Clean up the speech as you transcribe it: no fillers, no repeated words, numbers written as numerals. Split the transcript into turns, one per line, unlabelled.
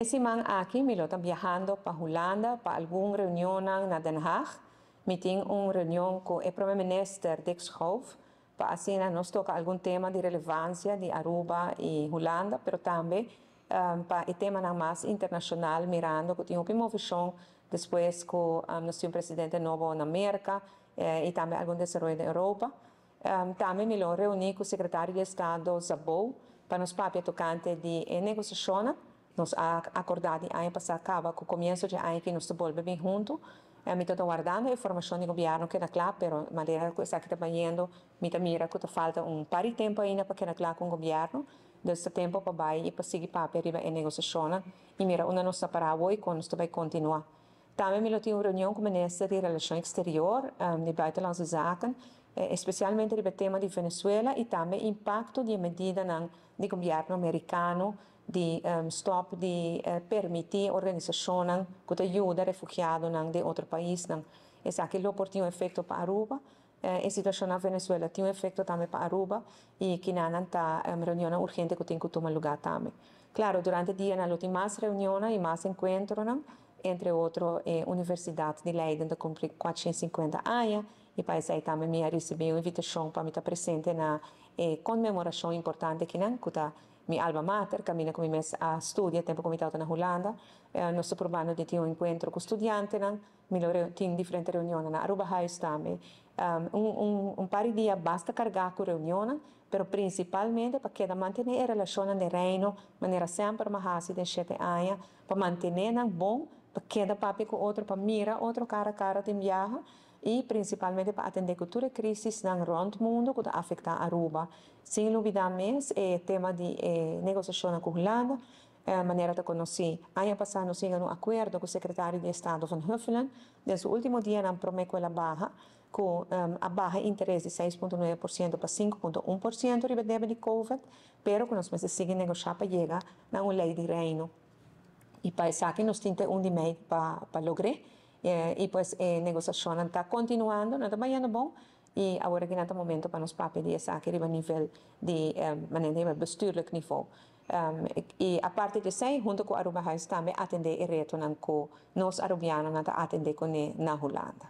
Esse man aqui, eu estou viajando para Holanda para alguma reunião na Den Haag. Eu tenho uma reunião com o primeiro-ministro Dick Schoof para assim nós tocar algum tema de relevância de Aruba e Holanda, mas também para o tema mais internacional, mirando que tem uma visão depois com nosso presidente novo na América e também algum desenvolvimento na Europa. Também eu reuni com o secretário de Estado Zabou para nos papéis tocante de negociações. Nós acordamos ano passado acaba com o começo de ano que nós estamos bem juntos. Me estou guardando a informação do governo que está claro, mas maneira que está trabalhando, me mira que falta par de tempo ainda para que está claro com o governo. Desse tempo para baixo e para seguir para arriba em negociação. E mira, onde nós estamos para hoje, quando nós vamos continuar. Também eu tive uma reunião com o ministro de Relações Exteriores, de Buitenlandse Zaken, especialmente sobre o tema de Venezuela e também o impacto de medida do governo americano de stop de permitir organizações que ajudam refugiados de outro país. Esse aqui tem um efeito para Aruba. A situação na Venezuela tem um efeito também para Aruba e que não está reunião urgente que tem que tomar lugar também. Claro, durante o dia não tem mais reuniões e mais encontros, entre outros, a Universidade de Leiden cumpre 450 anos e para isso aí também me recebi uma invitação para estar presente na comemoração importante que está minha alma mater, caminha com a estudar, tempo que eu estava na Holanda. Nós estamos provando de ter um encontro com estudantes, tem diferentes reuniões na Aruba House também. Par de dias basta carregar com reuniões, mas principalmente para que manter a relação de reino, de maneira sempre mais de 7 anos, para manter bom, para cada papi com outro, para mirar outro cara a cara de viagem e principalmente para atender cultura crise no rond mundo que afeta a Aruba. Sem dúvida mais, o tema de negociação com a Holanda, maneira de conhecer. Ano passado, nós tínhamos um acordo com o secretário de Estado van Huffelen. Desde o último dia, nós prometemos a barra, com a barra interesse de 6,9% para 5,1% de débito de Covid, pero que nós precisamos seguir negociando para chegar a uma lei de reino. E para isso aqui, nós temos um mês para lograr. E pues a negociação está continuando, não está bem bom. E agora que neste momento para nos papéis essa aqui a nível de maneira bestuurlijk nível. E a parte de sei, junto com a Aruba House também atender o reto com nós arubianos atender com na Holanda.